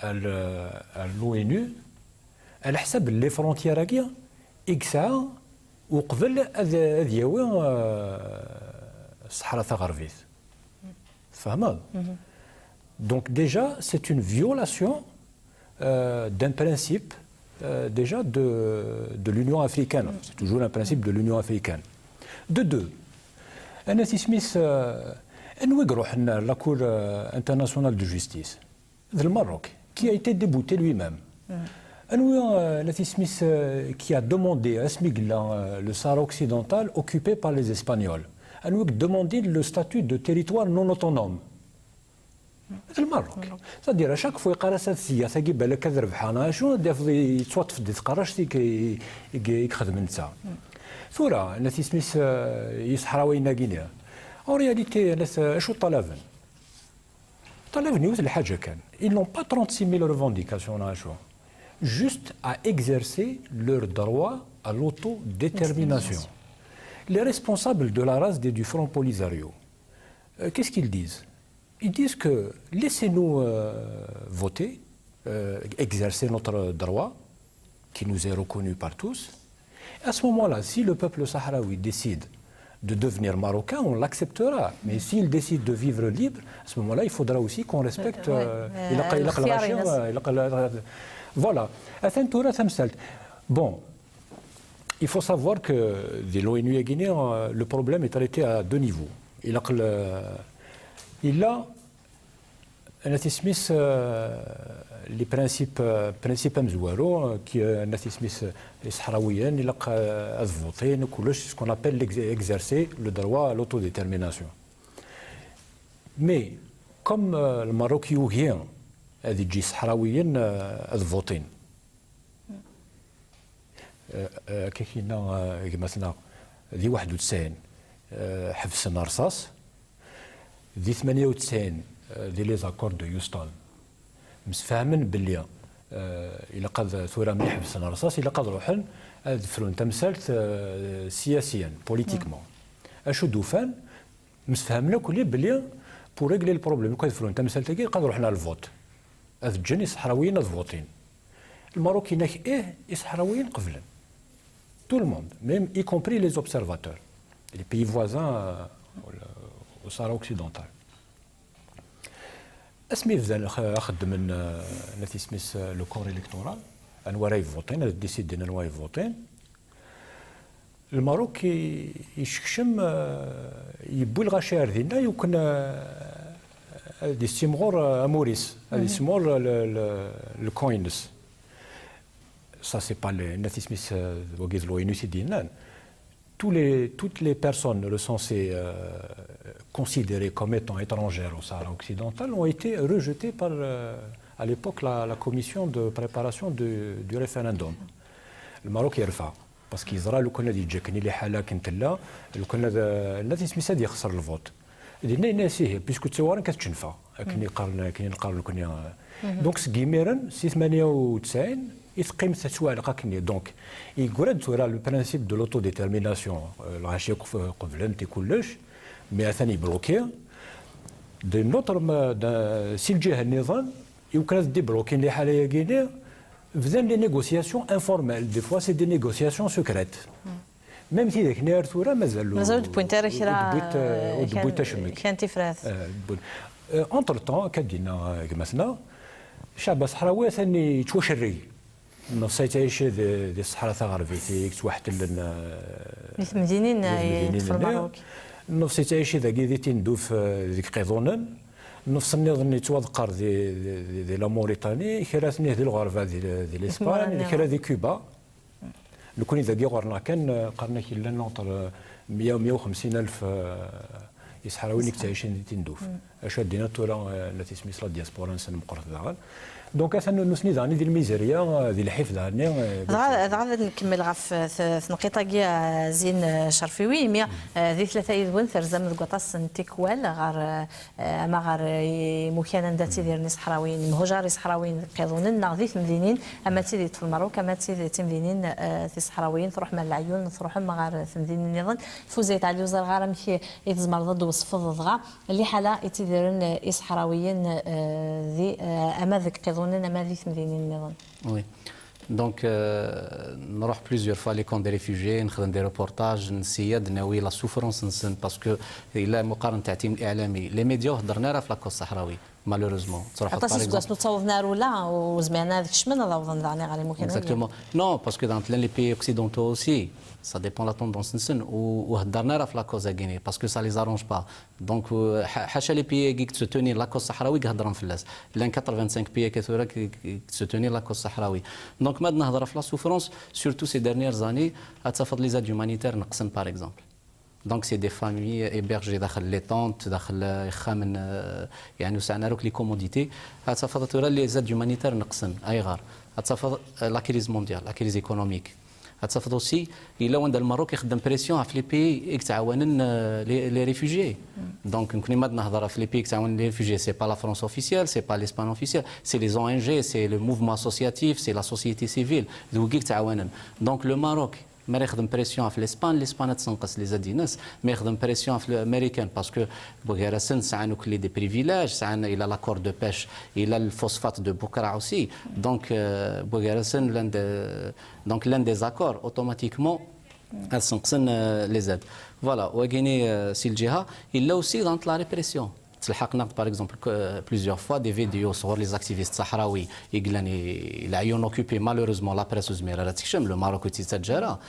l'ONU, elle حسب les frontières كيا إكسا وقبل أذياوي الصحراء الغربية. فهمت؟ Donc déjà, c'est une violation d'un principe déjà de l'Union africaine. C'est toujours un principe de l'Union africaine. De deux, أنا تسميس نويق روح la Cour internationale de justice du Maroc, qui a été débouté lui-même. Qui a demandé à le Sahara occidental occupé par les Espagnols. A demandé le statut de territoire non autonome. Le Maroc. C'est-à-dire, à chaque fois qu'il y a cette situation, il y a des ربحانة شنو يتصوت في الدقارش يخدم نتا. ثورة التي سميت يصحراويين غينيا. En réalité, شو طلبن؟ طلبن يوز الحاجة كان. Ils n'ont pas 36 000 revendications à chaud. Juste à exercer leur droit à l'autodétermination. Les responsables de la race du Front Polisario, qu'est-ce qu'ils disent? Ils disent que laissez-nous voter, exercer notre droit, qui nous est reconnu par tous. À ce moment-là, si le peuple sahraoui décide de devenir marocain, on l'acceptera. Mais s'il décide de vivre libre, à ce moment-là, il faudra aussi qu'on respecte... Voilà. Bon, il faut savoir que l'ONU et Guinée, le problème est traité à deux niveaux. Il a les principes مزوارو qui les Sahraouiens il a voté ce qu'on appelle exercer le droit à l'autodétermination. Mais comme le Maroc يوهي هذه تجي صحراويين الفوطين كاينه مثلا ذي 91 حبسنا رصاص ذي 98 ذي لي زاكور دو يوستون مسفاهمين باللي الا قاد ثوره ملي حبسنا رصاص الا قاد روحن فرون تمثلت سياسيا بوليتيكمون اشو دوفان مسفاهمنا كلي باللي بور ريغلي البروبليم كون فرون تمثلت كي قاد روحنا الفوت الجن صحراويين الفوتين الماروكيين صحراويين قبلا tout le monde même y compris les observateurs les pays voisins au Sahara occidental اسمي فزان اخذ من التي سميت لو كور الكتورال انواع يفوتين ديسيدي انواع يفوتين الماروك يشكشم يبوي الغشير ديالنا يمكن هذه سيمغور اموريس هذه سيمغور الكوينس ça c'est pas التي سميت وقيز لو ديالنا toutes les personnes recensées considérées comme étant étrangères au Sahara occidental ont été rejetées par, à l'époque, la commission de préparation du référendum. Le Maroc يرفع parce qu'ils راه لو كنا يجيكني لي حاله كنت لا لو كنا الذي سميت هذه يخسر الفوت دينا ناسيه بيسكو تصورن كتشنفا كني نقارن كنا دونك سكيميرن سي 98 يتقيم تسوى لقاكني دونك يقول راه لو برانسيب دو لوتوديتيرميناسيون العشيه قبلنتي كلش مي ثاني بلوكي دي نوتر سي الجهه النظام يمكن دي بلوكين لي حاليا غينيا فزان لي نيغوسياسيون انفورميل دي فوا سي دي نيغوسياسيون سكريت ميم تي ديك نير ثورا مازال بوينتير كان تفراث اونتر طون كدينا كمثنا الشعب الصحراوي ثاني يتوشري نفسي تعيش دي الصحراء الغربيه توحد مثل مدينين في المغرب نفسي تعيش ذاك دي تندوف ديك قيضونن نفس النظام يتوذقر دي لا موريتاني كراثني دي الغربه دي الاسبان كرا دي كوبا لو كون ذاك غورنا كان قرنا كي لنا نوطر 100 و 150 الف يصحراويين تعيشين دي تندوف اش دينا تورا التي سميت لا دياسبورا نسن مقرض داغ دونك اثنا نسني داني ديال الميزيريا ديال الحفظ داني غادي نكمل غف في نقيطه كيا زين شرفيوي مي ذي ثلاثه يدون ثرزم القطاس نتيكوال غار ما غار مكان داتي ديال صحراويين مهجر صحراويين قيضون ناغذي مدينين اما تيدي في المروك اما تيدي مدينين في صحراويين تروح مع العيون تروح ما غار في مدينين نظن فوزيت على الوزاره غار مشي يتزمر ضد وصف الضغا اللي حاله يتيدي يديرون إصحراويين ذي أماذك قيظوننا ما ذي ثمذينين النظام. Oui. Donc, نروح plusieurs fois les camps des réfugiés, نخدم des reportages, نسيد ناوي لا سوفرونس نسن باسكو إلا مقارنة تعتيم الإعلامي لي ميديا هضرنا راه في لاكوست الصحراوي مالوروزمون تروح عطاس سكواس نتصوضنا رولا وزمعنا هذاك الشمن هذا وظن عني غير ممكن. Exactement. Non, parce que dans les pays occidentaux aussi, ça dépend de la tendance نسن وهضرنا راه في لاكوست غيني باسكو ça les arrange pas. Donc حاشا les pays qui se tenir لاكوست الصحراوي هضرهم في اللاس. لان 85 pays كثيرة qui se tenir لاكوست الصحراوي. Donc ما نهضر في لا souffrance surtout ces dernières années أتصفد les aides humanitaires نقصن par exemple. Donc c'est des familles hébergées داخل les tentes داخل يخامن يعني وسعنا روك لي كوموديتي أتصفد ترى les aides humanitaires نقصن أي غار أتصفد la crise mondiale la crise économique أتصفد aussi إلا وند الماروك يخدم بريسيون في لي بي يتعاونن لي ريفوجيي دونك يمكن ما نهضر في لي بي يتعاون لي ريفوجيي سي با لا فرنسا اوفيسيال سي با لاسبان اوفيسيال سي لي اون ان جي سي لو موفمون اسوسياتيف سي لا سوسيتي سيفيل ذوك يتعاونن دونك لو ماروك ما يخدم بريسيون في الاسبان تنقص لي زاد ناس ما يخدم بريسيون في الامريكان باسكو بوغارسن ساعه كلي دي بريفيلاج ساعه الى لاكور دو بيش الى الفوسفات دو بوكرا اوسي دونك بوغارسن دونك لان دي زاكور اوتوماتيكمون تنقصن لي زاد فوالا وكايني سي الجهه الا اوسي دونك لا ريبريسيون تلحقنا باغ اكزومبل بليزيور فوا دي فيديو صور لي زاكتيفيست صحراوي يقلاني العيون اوكوبي مالوروزمون لا بريس زميره راه تكشم لو ماروك تيتجارا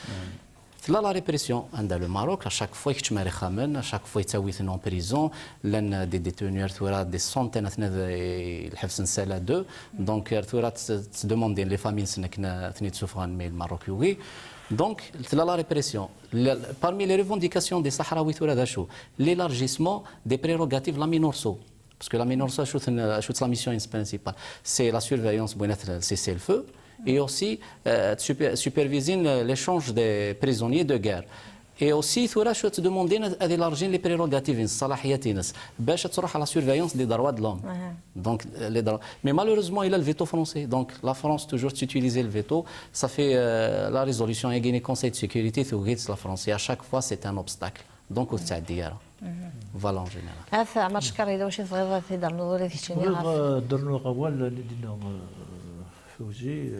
لا ريبريسيون عندها لو ماروك اشاك فوا يكتماري خامن اشاك فوا يتاويث نون بريزون لان دي ديتونيور ثورا دي سونتين الحبس نسالا دو دونك ثورا تدوموندين لي فامين سنك ثني تسوفران مي الماروك يوغي Donc, la répression. Parmi les revendications des Sahraouis, l'élargissement des prérogatives de la MINURSO. Parce que la MINURSO, c'est la mission principale. C'est la surveillance, le cessez-le-feu, et aussi superviser l'échange des prisonniers de guerre. Et aussi, il faut demander d'élargir les prérogatives, باش تروح à la surveillance des droits de l'homme. Donc, mais malheureusement, il a le veto français. Donc, la France toujours utilisé le veto. Ça fait la résolution et le Conseil de sécurité de la France. Et à chaque fois, c'est un obstacle. Donc, au stade voilà en général. هذا عمر شكر إذا واش تبغي تهضر نظري في درنا غوال اللي دينا فوزي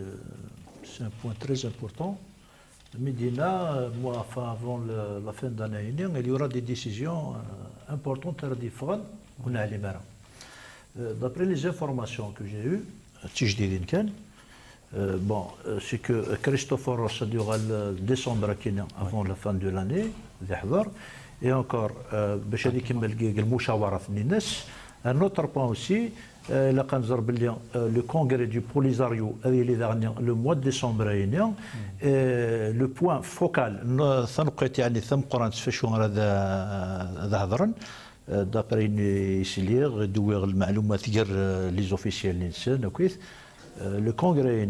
c'est un point très important. Médina, moi, avant la fin d'année, il y aura des décisions importantes à différentes. D'après les informations que j'ai eues, bon, c'est que Christophe Ross durant le décembre avant la fin de l'année, et encore, un autre point aussi, le congrès du Polisario le mois de décembre le point focal d'après les officiels le congrès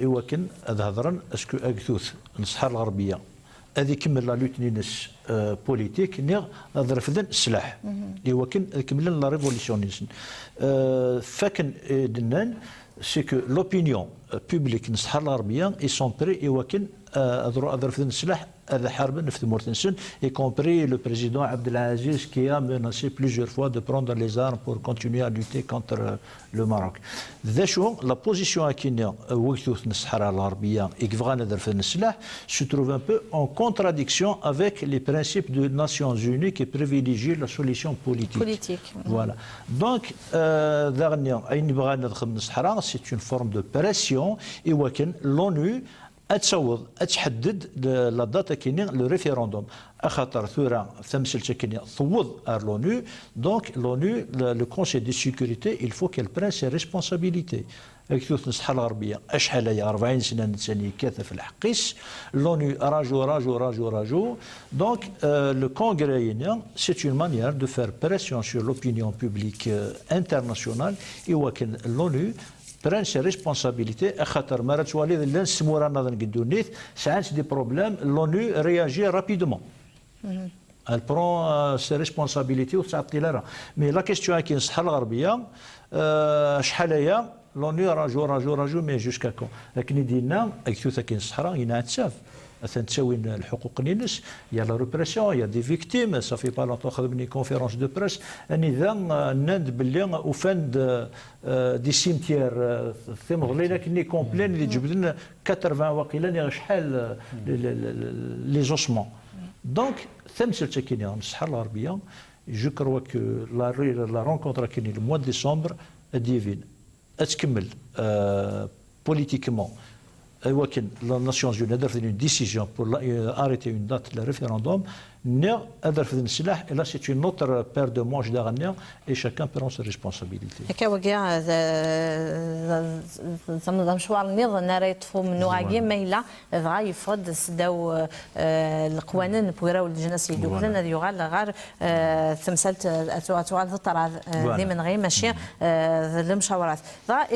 يوكن هضرا اسكو اكثوث الصحراء الغربيه هذه كمل لا لوت نينس بوليتيك نيغ ظرفذن السلاح يوكن كمل لا ريفوليسيونيزم فكن دنان سي كو لوبينيون بوبليك الصحراء الغربيه اي سون بري يوكن ظرفذن السلاح هذا حرب نفذ مورتنسن y compris le président Abdelaziz qui a menacé plusieurs fois de prendre les armes pour continuer à lutter contre le Maroc. ذا شو la position كينيا وقتوث الصحراء الغربيه يكفغا نظرفذن السلاح se trouve un peu en contradiction avec les principes des Nations Unies qui privilégient la solution politique. Voilà. Donc ذا اين نبغى ندخل من الصحراء c'est une forme de pression يوكن l'ONU أتصوض أتحدد لا داتا كيني لو ريفيروندوم أخاطر ثورة ثمثل كيني صوض لونو دونك لونو لو كونسيل دي سيكوريتي il faut qu'elle prenne ses responsabilités أكثوث الصحراء الغربية أشحال هي 40 سنة نتساني كاثة في الحقيس لونو راجو دونك لو كونغري c'est une manière de faire pression sur l'opinion publique internationale يوكن لونو prennent ses responsabilités. خاطر مرات توالي لان سمورانا نقدو نيث ساعات دي بروبليم l'ONU réagit rapidement. Elle prend ses responsabilités وتعطي لها. Mais la question كاين الصحراء الغربية شحال هي l'ONU راجو مي جوسكا كون. لكن دينا اكثوثا كاين الصحراء ينعتساف. تساوين الحقوق نينس يا لا ريبريسيون يا دي فيكتيم صافي با لونتون خدمني كونفيرونس دو بريس اني ذا ناند باللي وفند دي سيمتير ثم غلينا كني كومبلين اللي جبد لنا 80 واقيلا شحال لي زوسمون دونك ثم سلتكيني الصحه الغربيه جو كروا كو لا رونكونتر كيني الموا دي ديسمبر ديفين اتكمل بوليتيكمون ولكن لا ناسيونز يوني درت une décision pour arrêter une date le référendum نا درت السلاح et là c'est une autre paire de manches d'argent et chacun prend ses responsabilités. هكا وكاع زعما مشوار النظام ناريطفو من نوعيه ميلا دغا يفرض سداو القوانين بويراو الجنسي دوكلن هذا يغال غير تمثلت اتوال الطراد دي من غير ماشي المشاورات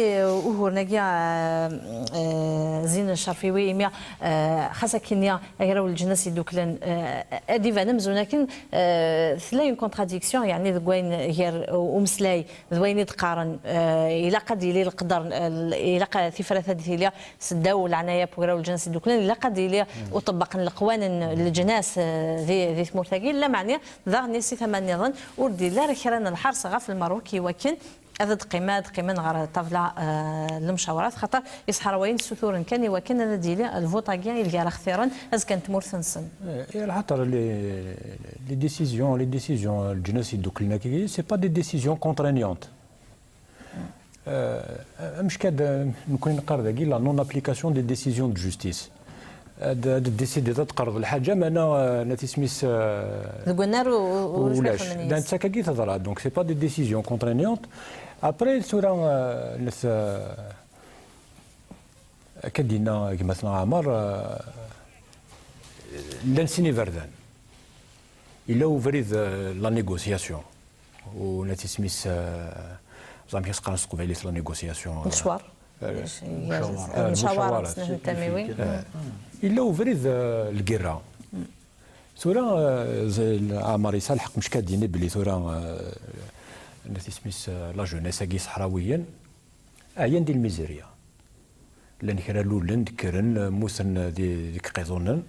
وهو نجا زين الشرفيوي ميا خاصه كينيا غيراو الجنسي دوكلن ادي فانمزو لكن ثلاث كونتراديكسيون يعني ذوين غير ومسلاي ذوين تقارن الى قد يلي القدر الى قد ثفرات هذه سداو العنايه بوغراو الجنس دوكلان الى قد يلي وطبق القوانين الجناس ذي ثمورثاقيل لا معنى ذا نسي ثمان نظن وردي لا ركران الحرص غا في المروكي وكن هذا قيمة غير طاولة المشاورات خاطر يصحراوين سثور كان وكان هذا ديالي الفوطاكيا اللي راه اختيارا از كانت مورثنسن خاطر لي ديسيزيون الجنسي دوكليناكي سي با دي ديسيزيون كونترينيونت مش كاد نكون نقرا كي لا نون ابليكاسيون دي ديسيزيون دو جوستيس ديسيدي تقرض الحاجه ما انا ناتي سميس القنار ولاش دانت كي تهضر دونك سي با دي ديسيزيون كونترينيونت ابري سورا نس كدينا كما مثلا عمر لانسيني فردان الا وفريد لا نيغوسياسيون وناتي سميس زعما كيسقى نسقوا عليه لا نيغوسياسيون مشوار المشاورات التنموي الا وفريد الكيرا ثورا عمر يصالحق مش كاديني بلي ثورا ناتي سميس لا جونيس كي صحراويا عيان دي الميزيريا لان كرا لولن كرن موسن ديك قيظونن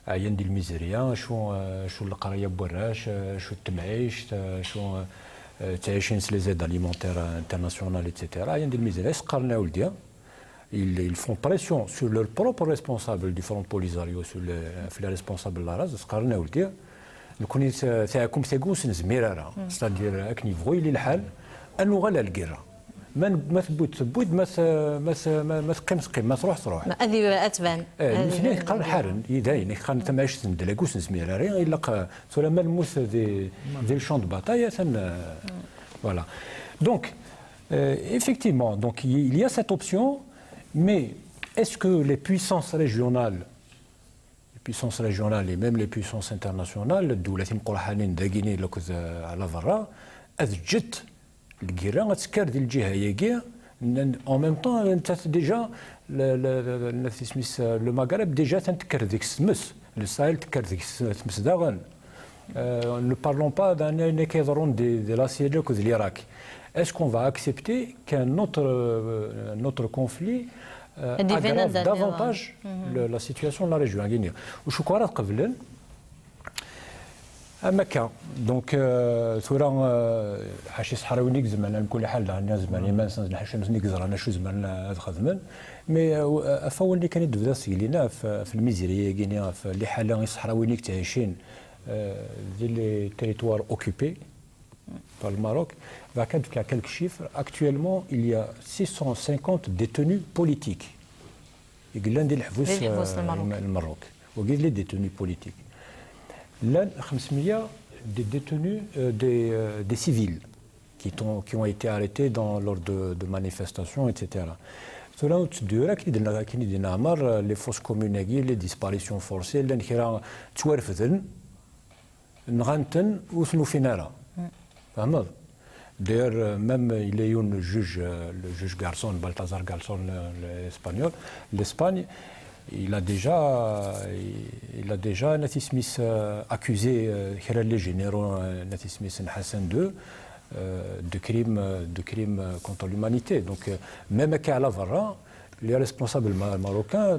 عيان دي الميزيريا شو القرايه بوراش شو التمعيش شو تعيشين لي زيد alimentaires internationales etc. عيان دي الميزيريا سقرنا ولديا ils font pression sur leur propre responsable du Front Polisario sur les responsables de la race سقرنا ولديا نكون تاعكم ثاقوس نزميرارا ستادير اك نيفو يلي الحال انو غالا الكيرا ما ثبوت ما تقيم ما تروح هذه اتبان مثلا قال حارن يداين كان تماش تندلاكوس نزميراري الا سولا ما الموس دي الشون دو باتاي voilà donc effectivement donc il y a cette option mais est-ce que les puissances régionales et même les puissances internationales الدولات مقرحانين داقينين لوكز على برا اذجت الكيرا تسكر ديال الجهه ياكيا en même temps انت ديجا لو مغرب ديجا تنتكر ديك السمس السايل تكر ديك السمس داغن ne parlons pas d'un كيضرون de la Syrie ou de l'Irak. Est-ce qu'on va accepter qu'un autre conflit aggrave davantage la situation de la région guinéenne وشو كورات قبل اما كان دونك ثورا حاشي صحراوي نيك زمان بكل حال عندنا زمان ما نحش نقزر انا شو زمان هذا خدمن مي افول اللي كان يدفدا سيلينا في الميزيريه غينيا في اللي حاله صحراوي نيك تعيشين ديال لي تيريتوار اوكوبي par le Maroc. Il y a quelques chiffres. Actuellement, il y a 650 détenus politiques. Il y a le Maroc. Il y a les détenus politiques. Là, 500 des détenus, des civils qui ont été arrêtés lors de manifestations, etc. Cela, les fausses communes, les disparitions forcées, D'ailleurs, même il y a eu le juge Garçon, Balthazar Garçon, l'espagnol, l'Espagne, il a déjà accusé les généraux Nati Smith et Hassan II de crimes contre l'humanité. Donc, même qu'à la Vara, les responsables marocains,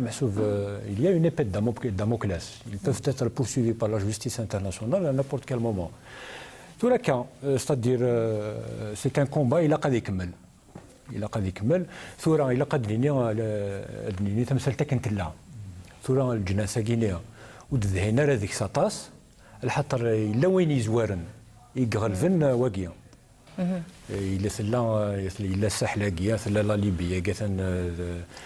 il y a une épée de Damoclès. Ils peuvent être poursuivis par la justice internationale à n'importe quel moment. Tout le cas, c'est-à-dire, c'est qu'un combat, il a قد يكمل. إلا قد يكمل ثورة إلا قد ليني تمثلتك كنت لا ثورة الجناسة كينيا ودهينا هذيك ساطاس الحطر إلا وين يزوارن يقغلفن واقيا إلا إلا الساحلاقية إلا لا ليبيا كاثن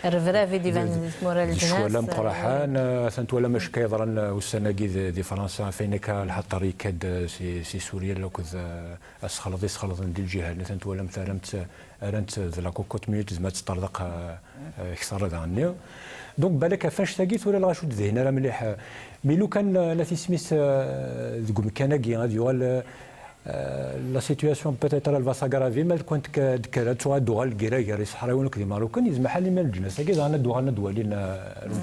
الرفرافي ديفان مورا الجناس ولا مقرحان ثنت ولا مش كيضرن والسناقي دي فرنسا فينك الحطر يكاد سي سوريا لو كذ اسخلط ندير الجهه ثنت ولا مثلا رانت لا كوكوت ميوت زعما تطردق كثر عني دونك بالك فاش تاقيت ولا غاشو هنا راه مليح مي لو كان لا تسميس تقول كناقي غادي la situation peut-être elle va s'aggraver mais كنت كتوعد دوغال الكراكي الصحراويين كدي ماروكان يسمح لي مال الجناس كي انا دوغالنا دوالين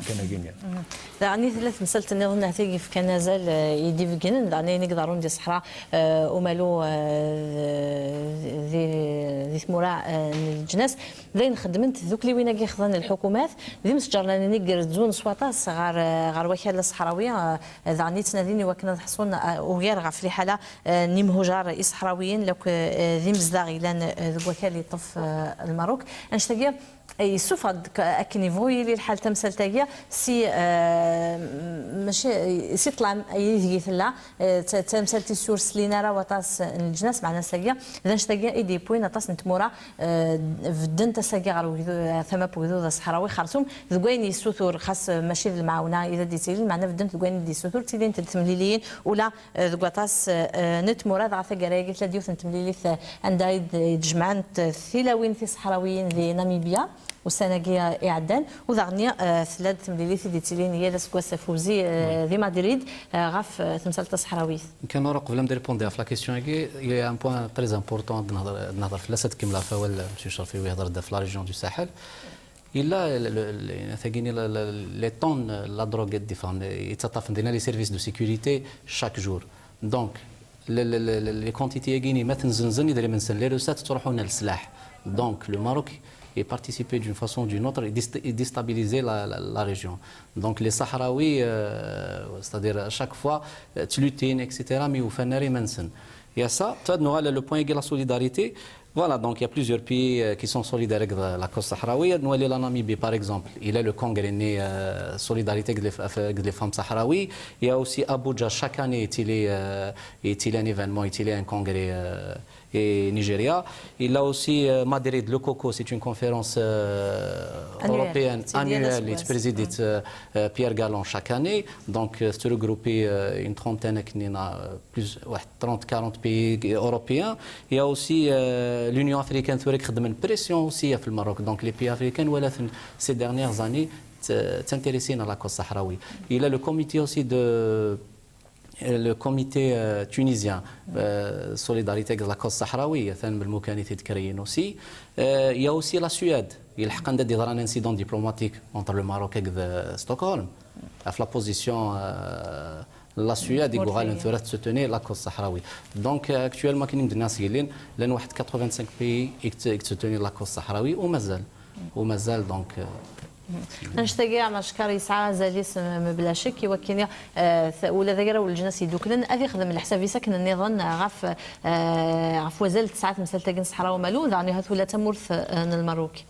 كناقين يعني ثلاث مسألة النظام نعتقد في كنازل يدي في جنن يعني نقدرون دي صحراء ومالو ذي ثمورا الجناس ذين خدمت ذوك اللي وين كيخدمن الحكومات ذي مسجرنا نقدر زون سواطاس غار وكاله الصحراويه يعني تناديني وكنا نحصون وغير غا في حاله نمهجار صحراويين لو ذي مزداغي لان ذوك وكاله يطف الماروك انشتاقيه يسوفد كنيفو يلي الحال تمثل تاقيه سي ماشي سي طلع يجي ثلا تمثل تسور سلينا راه وطاس الجناس معنا ساقيه اذا نشتاقيه ايدي بوين طاس نتمورا في الدن تساقيه غير ثما بوذو صحراوي خرسوم ذوين يسوثور خاص ماشي المعاونه اذا ديتيل معنا في الدن ذوين دي سوثور تيدين تمليليين ولا ذوطاس نتمورا ضعف قرايه قلت لديوث تمليليث عندها يتجمعن ثلاوين في صحراويين في ناميبيا والسناقية إعدان وذغنيا ثلاث تمليليث دي تيلين هي لسكواس فوزي في مدريد غاف تمثال الصحراوي. كان قبل ما نريبوندي على لا كيسيون هكي il y a un point très important نهضر في لاسات كيما فاول مسيو شرفي يهضر في لا ريجيون دو ساحل. إلا ثقيني لي طون لا دروغ ديفان يتطاف عندنا لي سيرفيس دو سيكوريتي شاك جور. دونك لي كونتيتي هكيني ما تنزنزن يدري من سن لي روسات تروحون للسلاح. دونك لو ماروك et participer d'une façon ou d'une autre et déstabiliser la région. Donc les Sahraouis, c'est-à-dire à chaque fois, tu luttes, etc., mais au final, il y a ça, le point est la solidarité. Voilà, donc il y a plusieurs pays qui sont solidaires avec la cause sahraouie. Nous, la Namibie, par exemple, il y a le congrès solidarité avec les femmes sahraouies. Il y a aussi Abuja, chaque année, il y a un événement, il y a un congrès et Nigeria. Il y a aussi Madrid, le Coco, c'est une conférence européenne annuelle, qui préside Pierre Gallon chaque année. Donc, c'est regroupé une trentaine, plus 30-40 pays européens. Il y a aussi l'Union africaine qui a une pression aussi au Maroc. Donc, les pays africains, ces dernières années, s'intéressent à la cause sahraoui. Il y a le comité aussi le comité tunisien solidarité avec la cause sahraoui aussi. Il y a aussi la Suède. Il y a un incident diplomatique entre le Maroc et Stockholm. La position la Suède doit soutenir la cause sahraoui. Donc actuellement, il y a 85 pays qui soutiennent la cause sahraoui ou Mazal donc. نشتاقي مشكار يسعى زاليس بلا شك يوكيني ولا ذكر والجناس يدوكلن أذي خدم الحساب يسكن النظام غف وزال ساعات مثل تاجن صحراء ومالو يعني هذا ولا تمرث المروكي.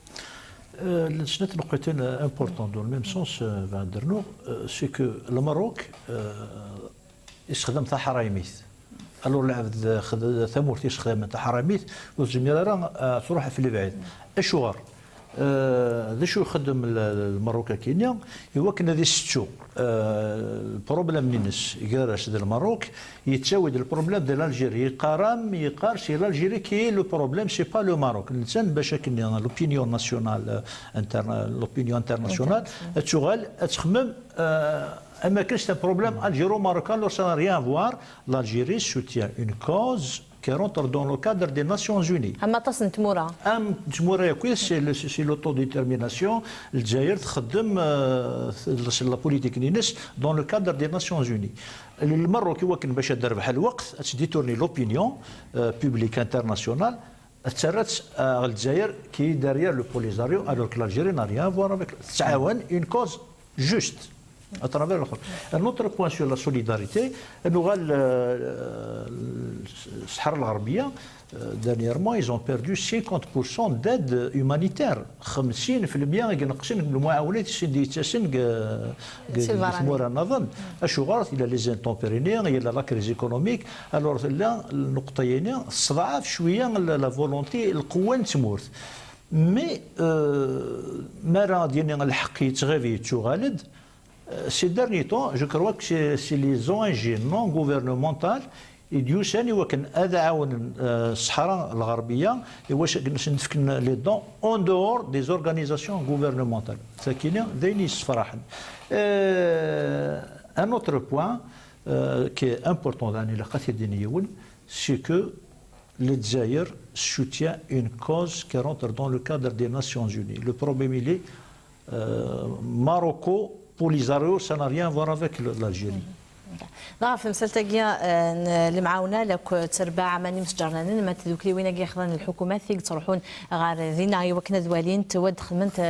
شنو نقطتين امبورطون دون ميم سونس فاندرنو سي كو الماروك يستخدم حرايميث الو العبد ثمورتي يستخدم حرايميث والجميله تروح في البعيد اشوار ذا شو يخدم الماروك كينيا يوكن هذه ستو البروبليم نينس يقارش ديال الماروك يتساوي البروبليم ديال الجيري يقار سي الجيري كي لو بروبليم سي با لو ماروك الانسان باش كاين لوبينيون ناسيونال لوبينيون انترناسيونال تشغل تخمم اما كاينش بروبليم الجيرو ماروكان لو سا ريان فوار l'Algérie soutient une cause qui rentre dans le cadre des Nations Unies. أما تصن تمورا. تمورا كويس سي l'autodétermination الجزائر تخدم لا بوليتيك نينس dans le cadre des Nations Unies. المروك يوكن باش تربح الوقت تديتورني لوبينيون بوبليك انترناسيونال تسرت الجزائر كي دارير لو بوليزاريو الوغ كو l'Algérie n'a rien à voir avec تعاون اون كوز جوست à travers le un autre point sur la solidarité انه الصحراء الغربيه dernièrement ils ont perdu 50% d'aide humanitaire 50% ينقصين المعاونات اللي تسن مورا نظن الشغل الى لي زانتومبيرينير الى لا كريز ايكونوميك الوغ لا النقطتين استضعف شويه لا فولونتي القوه نتمورت مي مرا ديالنا الحق يتغير يتغالد ces derniers temps je crois que c'est les ONG non gouvernementales يديوساني وكان هذا عاون الصحراء الغربيه واش نفكن لي دون اون دور دي زورغانيزاسيون غوفرنمونتال ساكنه ذيني صراحه ان اوتر بوين كي امبورطون داني لقات دينيون سي كو الجزائر soutient une cause qui rentre dans le cadre des Nations Unies. Le problème il est Marocco, Polisario, ça n'a rien à voir avec l'Algérie. ضعف مسلتقيا المعاونه لك تربع ماني مسجرنا ما تذكري وين ياخذون الحكومات ثيق تروحون غير ذينا وكنا دوالين تود خدمت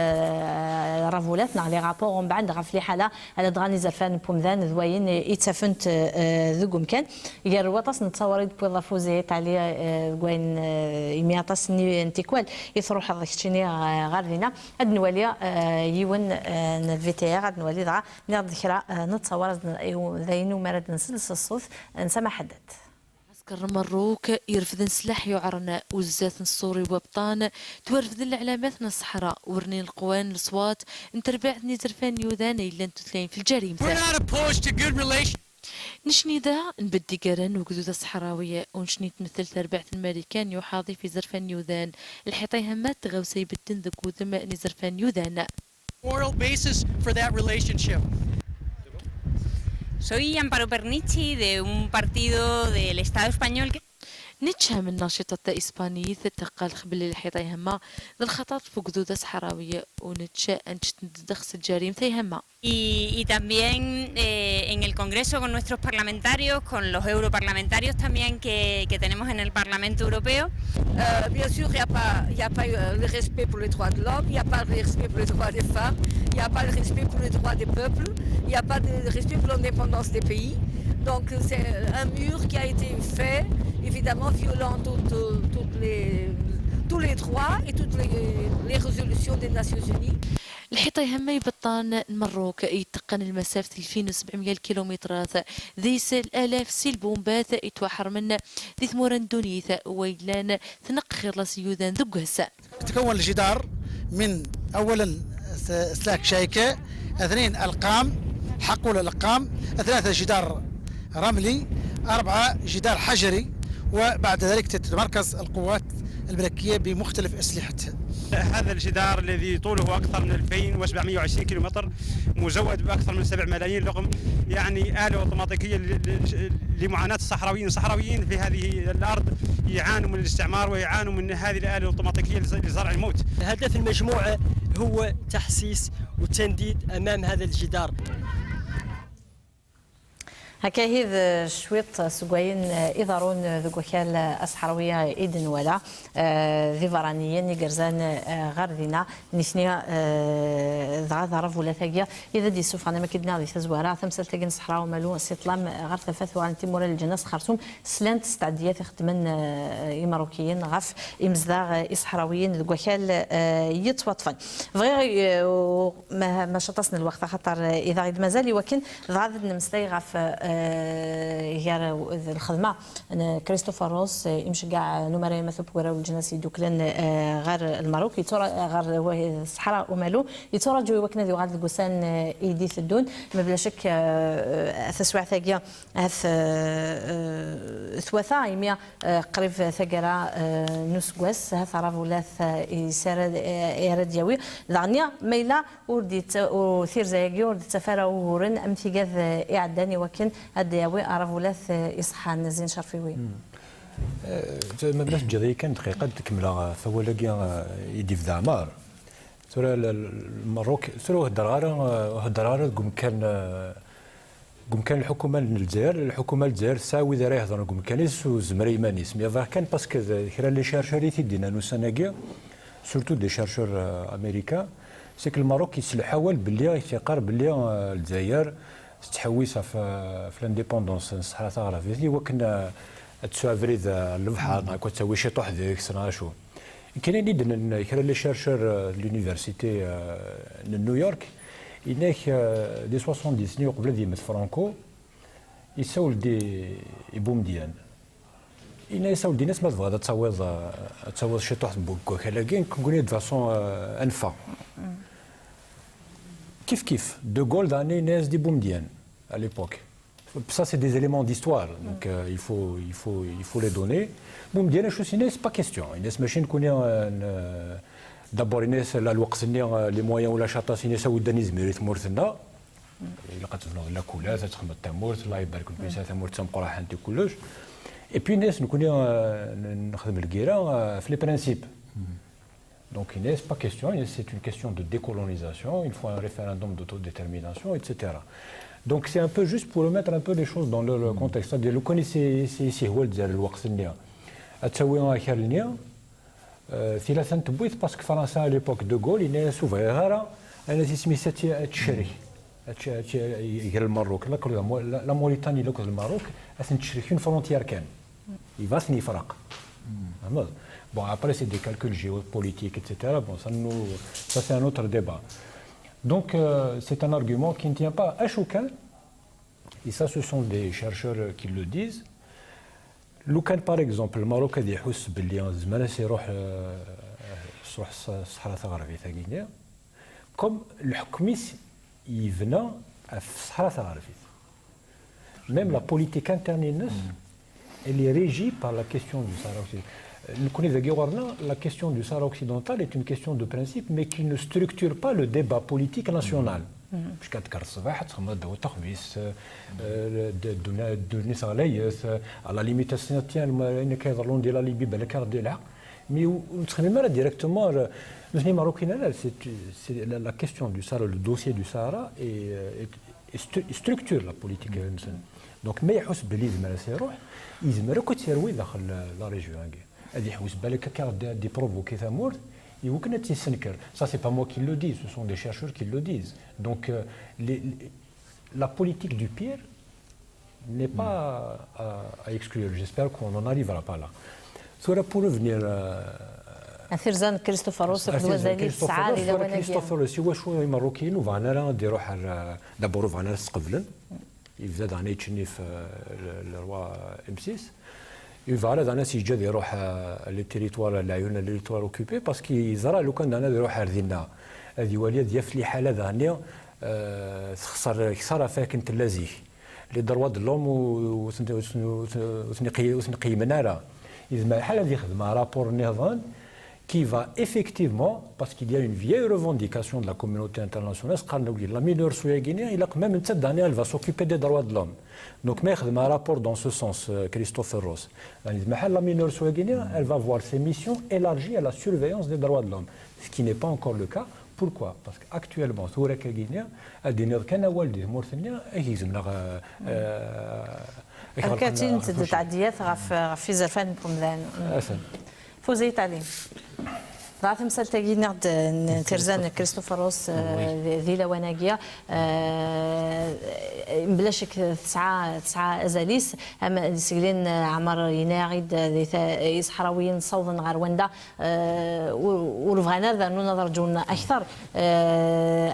رافولاتنا لي رابور ومن بعد غف لي حاله على دغاني زرفان بومذان ذوين يتسفنت ذوقم كان يا وطاس نتصور بو فوزي تاع لي وين يمياطاس نتيكوال يثروح هذاك الشيء غير ذينا هاد نواليا يون الفيتير هاد نوالي دغا نرد ذكرى نتصور ذين ومرد نسلس الصوت نسمع حدد عسكر مروك يرفضن سلاح يعرنا وزات الصوري وبطان تورفضن العلامات من الصحراء ورني القوان الصوات انتربع نيزرفان يوذان الا انتو في الجريمه نشني ذا نبدي قرن وقدود الصحراوية ونشني تمثل تربعة الماريكان يحاضي في زرفان يوذان الحيطي همات تغوسي بالتن ذكو ذماء نزرفان يوذان moral basis for that relationship. Soy Amparo Pernici de un partido del Estado español que نتشها من ناشطة إسبانية تقال خبل الحيطة يهما ذا الخطط فوق ذو صحراوية ونتشا أن تدخس الجريم ثيهما y también en el Congreso con nuestros parlamentarios, con los europarlamentarios también que tenemos en el Parlamento Europeo. Bien sûr, il n'y a pas le respect pour les droits de l'homme, il n'y a pas le respect pour les droits des femmes, il n'y a pas le respect pour les droits des peuples, il n'y a pas de respect pour l'indépendance des pays. Donc c'est un mur qui a été fait, évidemment violant tous les droits et toutes les résolutions des Nations Unies. الحيطة يهما يبطان المروك يتقن المسافة 2700 كيلومترات ذي الآلاف سيل بومبات يتوحر من ذي ثموران دونيث ويلان تنق خير سيودان ذقهسا تكون الجدار من أولا سلاك شايكة، اثنين القام حقول الأقام، ثلاثة جدار رملي، أربعة جدار حجري، وبعد ذلك تتمركز القوات الملكية بمختلف أسلحتها. هذا الجدار الذي طوله أكثر من 2720 كيلومتر مزود بأكثر من 7 ملايين لقم، يعني آلة أوتوماتيكية لمعاناة الصحراويين في هذه الأرض يعانوا من الاستعمار ويعانوا من هذه الآلة الأوتوماتيكية لزرع الموت. هدف المجموعة هو تحسيس وتنديد أمام هذا الجدار. هكا هذ شويط سقوين إضارون ذو وكال الصحراوية إيدن ولا ذي فرانيين يقرزان غاردنا نثنيا ذا ضرب ولا ثقيا إذا دي سوف أنا ما كدنا ذي تزوارا ثمسل تجن صحراء ومالو استطلام غير ثلاث وعن تيمور الجناس خرسوم سلانت استعديات يخدمن ماروكيين غف إمزداغ إصحراويين ذو وكال يتوطفن غير ما شطسنا الوقت خطر إذا غيد مازال ولكن ذا نمستي غف هي الخدمه كريستوفر روس يمشي كاع نمره مثل بورا والجناسي دوكلن غير الماروك يتورا غير الصحراء ومالو يتورا جوي وكنا ذو غاد القسان ايدي الدون ما بلا شك تسوع ثاقيه هث ثوثا يميا قريب ثقرا نص قواس هث عرف ولاث يسار يرديوي ذانيا ميلا ورديت وثير زيقي ورديت سفاره وورن امثيقاذ اعداني وكن الدياوي عرف ولاث إصحان زين شرفيوي. ما بلاش جذي كان دقيقة تكمل ثوالقيا يدي في دعمار. ترى المروك ترى هدرارة قم كان قم كان الحكومه الجزائر ساوي ذا يهضر قم كان يسو زمري مانيس مي ظاهر كان باسكو كرا لي شارشور يدينا نو سناكيا سورتو دي شارشور امريكان سي كو الماروك يسلحاول باللي يتيقار باللي الجزائر تحويسها في الانديبوندونس الصحراء الغربيه اللي هو كنا تسافري البحر كتسوي شي طوح ذيك سنه شو كاين اللي كرا لي شارشور لونيفرسيتي نيويورك هناك دي 70 سنين قبل ديما فرانكو يسول دي بومديان إنا يسول دي ناس ما تبغى تصوض شي طوح بوكو كاين كنقول دو فاسون انفا كيف دو غول داني ناس دي بومديان à l'époque. Ça, c'est des éléments d'histoire, donc il faut les donner. Boum, bien, c'est pas question. Une machine qu'on a d'abord les moyens ou la charte c'est ça ou danisme ريت مورثنا إلا قتلنا لا كولا تخدم التمور الله يبارك لكم تمور تنقرا حنتي كلش et puis الناس نكون نخدم الكيرا في لي برانسيب donc il n'est pas question c'est une question de décolonisation il faut un référendum d'autodétermination etc. Donc c'est un peu juste pour remettre un peu les choses dans le contexte. C'est-à-dire le connaissez c'est هو الجزائر الوقت النيا تسوي اخر النيا ثلاثا تبويث باسكو فرنسا على ليبوك دو غول الى سوفيغارا انا سميتها تشري غير الماروك لا موريتاني لوك الماروك اثن تشري اون فرونتيير كان يفاسني فرق bon après c'est des calculs géopolitiques etc. bon ça c'est un autre débat. Donc c'est un argument qui ne tient pas à chacun et ça ce sont des chercheurs qui le disent. لو كان باغ اكزومبل الماروك غادي يحس باللي زمان سيروح الصحراء الغربيه تاع غينيا كوم الحكم يبنى في الصحراء الغربيه ميم لا بوليتيك انترنينس اللي ريجي بار لا كيسيون دو سهرا نكون اذا قلنا لا كيسيون دو سهرا اوكسيدونتال est une question de principe mais qui ne structure pas le débat politique national. باش كتكر الصباح تخمم دو تخميس دوني صاليس على ليميتاسيون تاع كيهضروا ندير لا ليبي بالك ردي الحق مي نتخمم راه ديريكتومون نحن ماروكيين لا سي لا كيسيون دو سهرا لو دوسيي دو سهرا اي ستركتور لا بوليتيك دونك ما يحس بلي زعما سيروح يزمر كو تيروي داخل لا ريجيون هادي يحوس بالك كارد دي بروفوكي ثامور ça c'est pas moi qui le dis, ce sont des chercheurs qui le disent. Donc la politique du pire n'est pas à exclure. J'espère qu'on n'en arrivera pas là. Pour revenir أثيرزان كريستوفروس وزالي الساعة إلى ونجيا كريستوفروس هو شوية ماروكيين وفانا راه نديروح دابور فانا نسقبلن يبدا دانا يتشني في الروا ام 6 يفعل هذا ناس يجي يروح لي تيريتوار العيون لي تيريتوار اوكوبي باسكو يزرع لو كان انا يروح ردينا هذه وليه ديال في الحاله ثانيه خسر فيها كنت لازيه لي دروا د لوم وثنقيمنا راه اذا الحاله هذه خدمه رابور نيفان qui va effectivement, parce qu'il y a une vieille revendication de la communauté internationale, la mineure guinéenne, même cette année, elle va s'occuper des droits de l'homme. Donc, il y a un rapport dans ce sens, Christophe Ross. La mineure guinéenne, elle va voir ses missions élargies à la surveillance des droits de l'homme, ce qui n'est pas encore le cas. Pourquoi? Parce qu'actuellement, la Guinée, elle dit qu'elle n'a pas de Mauritanie, الكاتين تعديات في زرفان بومدان فوزي تعليم ضعت مثال تاجينا ترزان كريستوفروس ذي لوناجيا بلاشك تسعة أزاليس أما سجلين عمر يناعد ذي صحراويين صودا غرواندا ورفغانا ذا نظر جون أكثر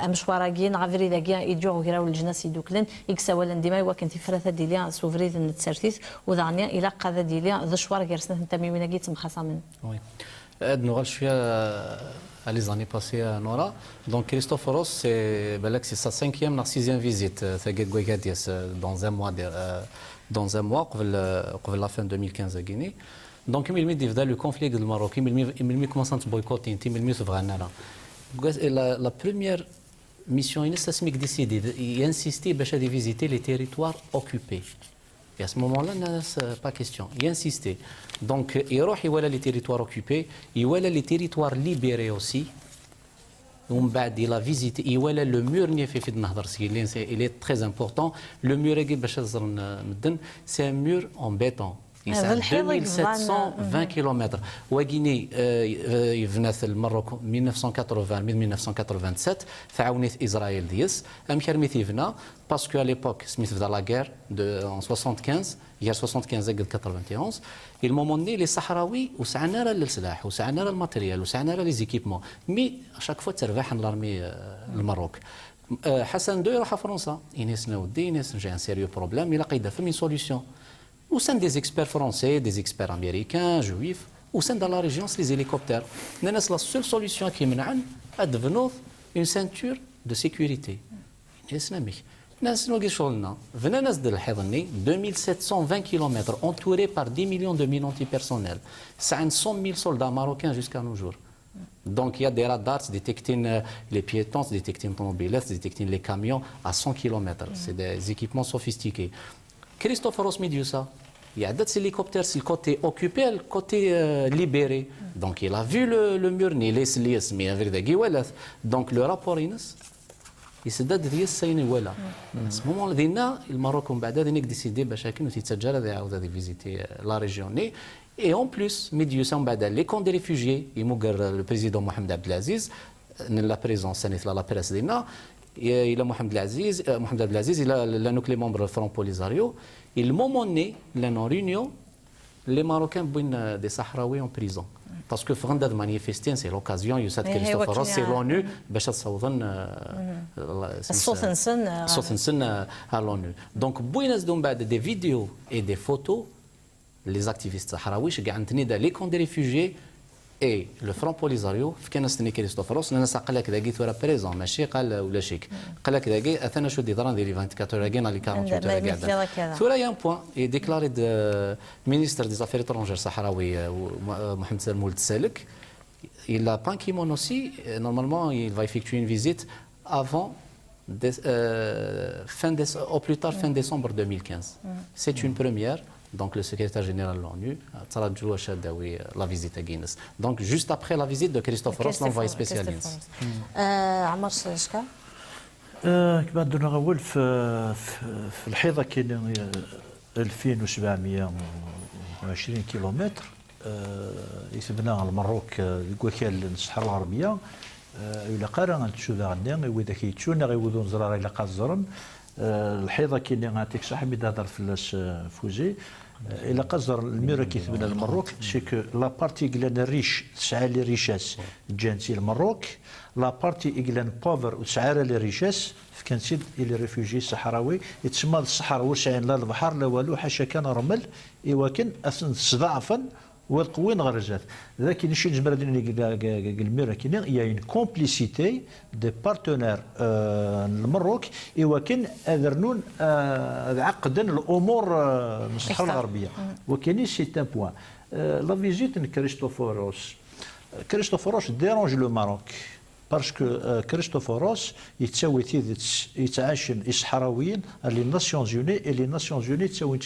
أمشواراجين غفري ذاجيا يجوا غيروا الجناس يدوكلن يكسولا ديما وكنت فرثة ديليا سوفريد التسرثيث وذعنيا إلى قذا ديليا ذا شوار جرسنا تمي من جيت مخصمن. Nous à les années passées à Nora. Donc Christophe Ross, c'est sa 5e, la 6e visite dans un mois, avant la fin 2015 à Guinée. Donc il m'a dit le conflit du Maroc, il commence à boycotter, il m'a dit la première mission, il a décidé, il a insisté à visiter les territoires occupés. Et à ce moment-là, c'est pas question. Il a insisté. Donc, il y a les territoires occupés, il y a les territoires libérés aussi. ومن بعد il a visité يولى لو مور اللي في النهضر سي il est très important le mur اللي باش نزر مدن c'est un mur en béton يسع 2720 كيلومتر وغيني يفنات المروك 1987 تعاونت اسرائيل ديس ام كرميت يفنا باسكو على ليبوك سميت بدا لا غير دو 75 هي 75 زائد 91 المومون لي صحراوي وسعنا راه للسلاح وسعنا راه الماتيريال وسعنا راه لي زيكيبمون مي شاك فوا تربح لارمي المروك حسن دو يروح فرنسا ايناس نودي ايناس جا ان سيريو بروبليم الى قيده فمي سوليسيون au sein des experts français, des experts américains, juifs, au sein de la région, c'est les hélicoptères. C'est la seule solution qui est de devenir une ceinture de sécurité. Venez de 2720 km entourés par 10 millions de mines antipersonnelles. C'est 100 000 soldats marocains jusqu'à nos jours. Donc il y a des radars qui détectent les piétons, qui détectent les automobiles, qui détectent les camions à 100 km. C'est des équipements sophistiqués. Christoforos Mediusa, il y a des hélicoptères, c'est le côté occupé, le côté libéré. Donc il a vu le mur, il est lié, mais il a vu. Donc le rapport il s'est dit que c'est une voilà. À ce moment-là, le Maroc a décidé de visiter la région. Et en plus, Mediusa, les camps des réfugiés, le président Mohamed Abdelaziz, la présence de la presse, il a Mohamed Abdelaziz, il a les membres du Front Polisario. Et le moment né, en réunion, les Marocains ont des Sahraouis en prison. Parce que Franda de manifester, c'est l'occasion, Youssef Christoforos, c'est l'ONU, Bachar Saoudan, à l'ONU. Donc, des vidéos et des photos, les activistes sahraouis, les camps des réfugiés, et le Front Polisario كان نستني كريستوفروس انا قال لك داكي ثورة بريزون ماشي قال ولا شيك قال لك داكي اثنا شو دي دران ديال 24 راكين على 48 قاعده ثورة يا بوين اي ديكلاري ministre des affaires étrangères sahraoui Mohamed Salmoul Tsalek il a Ban Ki-moon aussi normalement il va effectuer une visite avant au plus tard fin décembre 2015 c'est une première. Donc le secrétaire général de l'ONU a la visite à Guinness. Donc juste après la visite de Christoforos, l'envoyé spécialiste. عمر شكا؟ كما درنا غول في الحيضة كاين 2720 كيلومتر يسبنا على المروك الوكال الصحراء الغربية إلى قارن تشوف عندنا وإذا كيتشونا غيودون زرار إلى قازرن الحيضه كاين عندك صاحبي تهضر في فوجي الى قزر الميرا كيثبنا المروك سي كو لا بارتي كلان ريش تسعى لي ريشاس جانسي المروك لا بارتي كلان بوفر وتسعى لي ريشاس كان سيد الى ريفوجي الصحراوي يتسمى الصحراء وسعين لا البحر لا والو حاشا كان رمل ايوا كان استضعفا والقوين غرجات ذاك نشي نجبر الميرا كاين يا اون كومبليسيتي دي بارتنير المروك ايوا كان اذرنون عقدا الامور الصحراء الغربيه وكاين سي ان بوان لا فيزيت كريستوفوروس ديرونج لو ماروك باسكو كريستوفوروس يتساوي يتعاشن الصحراويين لي ناسيونز يوني اي لي ناسيونز يوني تساوي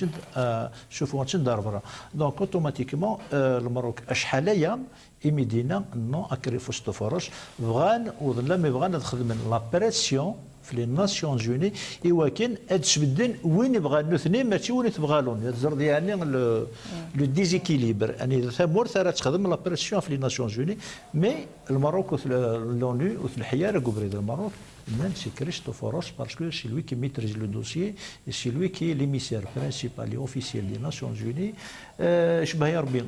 شوفوا دار دونك اوتوماتيكمون المروك اشحاليا مدينه نو كريستوفوروس بغان وظل ما بغانا نخدم لا بريسيون في لي ناسيونز يوني ايوا كان تبدل وين بغا الاثنين ماشي وين تبغى لون الزرد يعني لو ديزيكيليبر يعني ثمور ثرا تخدم لا بريسيون في لي ناسيونز يوني مي الماروك لونو والحياه قبريد الماروك سي كريستوفوروس باسكو سي لوي كي ميتريز لو دوسيي سي لوي كي ليميسير برينسيبال اي اوفيسيال دي ناسيونز يوني شبه يا ربي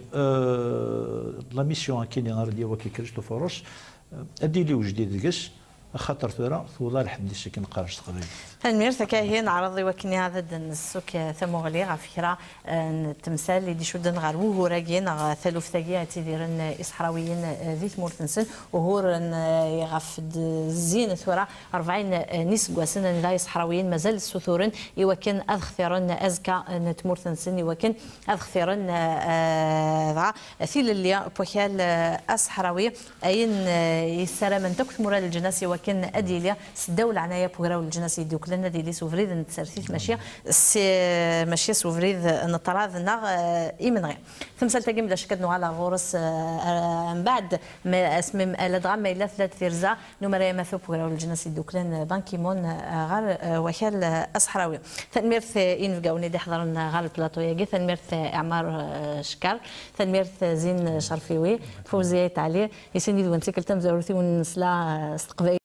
لا ميسيون كاين غادي وكي كريستوفوروس ادي لي وجديد كاس خاطر ثورة ثولا لحد السكن قارش تقريبا. المير ثكاهي نعرض وكني هذا السوك ثموغلي غفكرة تمثال اللي شو دن غارو هو راجين ثلوث ثقيا تديرن إصحراويين ذي ثمورتنسن وهو يغفد زين ثورة 40 نسق وسنة لا إصحراويين مازال السثورن يوكن أذخثرن أزكى تمورتنسن يوكن أذخثرن ذا ثيل اللي بوحال أصحراوي أين يسلم من تكت مورال الجناس يوكن كان اديليا الدوله عنايه بوغراو الجناس يدوك لنا ديلي سوفريد نتسرثيت ماشيه ماشيه سوفريد نطراض نغ ايمن غير ثم سالتاكي ملا شكدنو على غورس من بعد ما اسمم الادغام ما الا ثلاث ثيرزا نمرا ما في بوغراو الجناس يدوك لنا بانكيمون غير وكال الصحراوي ثنميرث ينفقاوني دي حضرنا غير البلاطو ياكي ثنميرث اعمار شكار ثنميرث زين شرفيوي فوزيه علي يسندي وانتي كلتم زورتي ونسلا استقبال